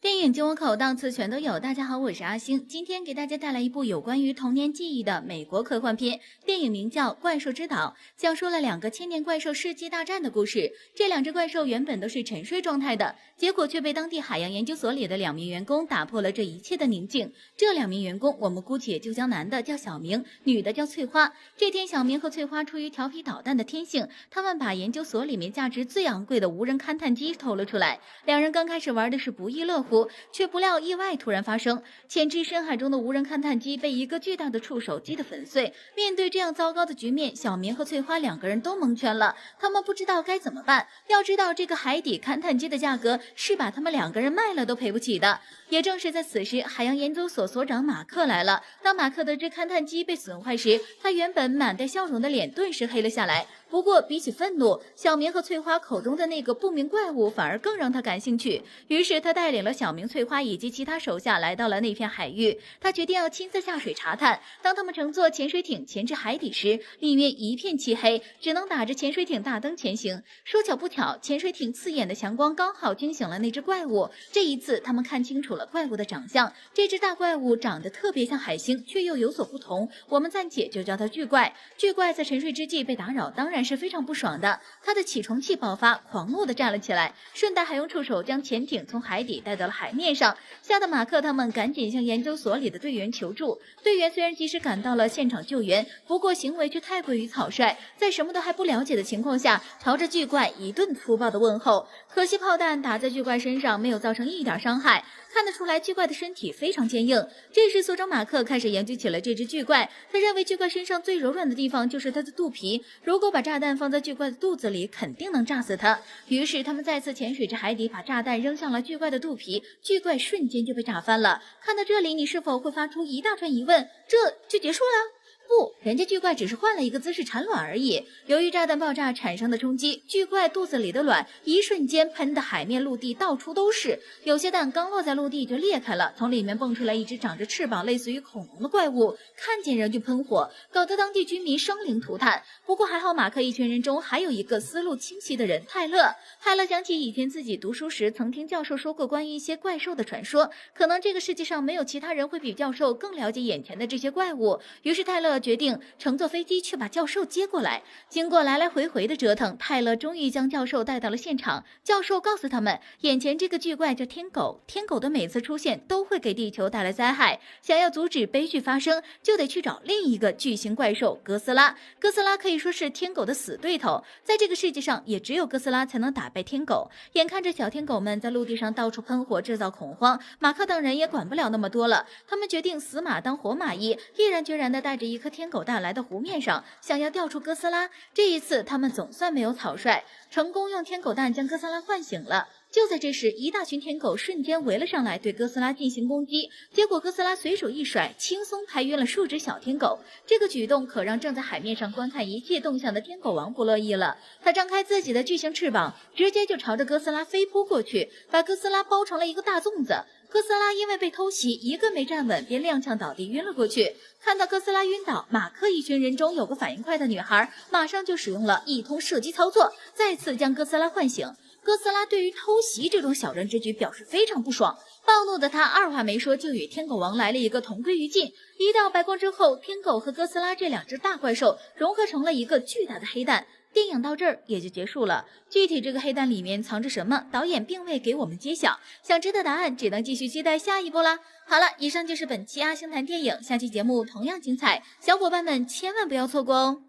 电影进我口，档次全都有。大家好，我是阿星，今天给大家带来一部有关于童年记忆的美国科幻片，电影名叫《怪兽之岛》，讲述了两个千年怪兽世纪大战的故事。这两只怪兽原本都是沉睡状态的，结果却被当地海洋研究所里的2名员工打破了这一切的宁静。这2名员工，我们姑且就将男的叫小明，女的叫翠花。这天，小明和翠花出于调皮捣蛋的天性，他们把研究所里面价值最昂贵的无人勘探机偷了出来。两人刚开始玩的是不亦乐乎，却不料意外突然发生，潜至深海中的无人勘探机被一个巨大的触手击得粉碎。面对这样糟糕的局面，小明和翠花2个人都蒙圈了，他们不知道该怎么办。要知道，这个海底勘探机的价格是把他们2个人卖了都赔不起的。也正是在此时，海洋研究所所长马克来了。当马克得知勘探机被损坏时，他原本满带笑容的脸顿时黑了下来。不过比起愤怒，小明和翠花口中的那个不明怪物反而更让他感兴趣。于是他带领了小明、翠花以及其他手下来到了那片海域，他决定要亲自下水查探。当他们乘坐潜水艇潜至海底时，里面一片漆黑，只能打着潜水艇大灯前行。说巧不巧，潜水艇刺眼的强光刚好惊醒了那只怪物。这一次他们看清楚了怪物的长相，这只大怪物长得特别像海星，却又有所不同，我们暂且就叫它巨怪。巨怪在沉睡之际被打扰，当然是非常不爽的，他的起床气爆发，狂怒地站了起来，顺带还用触手将潜艇从海底带到了海面上，吓得马克他们赶紧向研究所里的队员求助。队员虽然及时赶到了现场救援，不过行为却太过于草率，在什么都还不了解的情况下，朝着巨怪一顿粗暴的问候。可惜炮弹打在巨怪身上没有造成一点伤害，看得出来巨怪的身体非常坚硬。这时所长马克开始研究起了这只巨怪，他认为巨怪身上最柔软的地方就是它的肚皮，如果把炸弹放在巨怪的肚子里，肯定能炸死它。于是他们再次潜水至海底，把炸弹扔向了巨怪的肚皮，巨怪瞬间就被炸翻了。看到这里，你是否会发出一大串疑问？这就结束了？不，人家巨怪只是换了一个姿势产卵而已。由于炸弹爆炸产生的冲击，巨怪肚子里的卵一瞬间喷的海面陆地到处都是，有些蛋刚落在陆地就裂开了，从里面蹦出来一只长着翅膀类似于恐龙的怪物，看见人就喷火，搞得当地居民生灵涂炭。不过还好马克一群人中还有一个思路清晰的人，泰勒。泰勒想起以前自己读书时曾听教授说过关于一些怪兽的传说，可能这个世界上没有其他人会比教授更了解眼前的这些怪物，于是泰勒决定乘坐飞机去把教授接过来。经过来来回回的折腾，泰勒终于将教授带到了现场。教授告诉他们，眼前这个巨怪叫天狗，天狗的每次出现都会给地球带来灾害，想要阻止悲剧发生，就得去找另一个巨型怪兽哥斯拉。哥斯拉可以说是天狗的死对头，在这个世界上也只有哥斯拉才能打败天狗。眼看着小天狗们在陆地上到处喷火制造恐慌，马克等人也管不了那么多了，他们决定死马当活马医，毅然决然地带着一颗天狗蛋来到湖面上，想要调出哥斯拉。这一次他们总算没有草率，成功用天狗蛋将哥斯拉唤醒了。就在这时，一大群天狗瞬间围了上来，对哥斯拉进行攻击。结果哥斯拉随手一甩，轻松拍晕了数只小天狗。这个举动可让正在海面上观看一切动向的天狗王不乐意了，他张开自己的巨型翅膀，直接就朝着哥斯拉飞扑过去，把哥斯拉包成了一个大粽子。哥斯拉因为被偷袭，一个没站稳便踉跄倒地晕了过去。看到哥斯拉晕倒，马克一群人中有个反应快的女孩，马上就使用了一通射击操作，再次将哥斯拉唤醒。哥斯拉对于偷袭这种小人之举表示非常不爽，暴怒的他二话没说就与天狗王来了一个同归于尽。一道白光之后，天狗和哥斯拉这2只大怪兽融合成了一个巨大的黑蛋。电影到这儿也就结束了，具体这个黑蛋里面藏着什么，导演并未给我们揭晓，想知道答案只能继续期待下一部啦。好了，以上就是本期阿星谈电影，下期节目同样精彩，小伙伴们千万不要错过哦。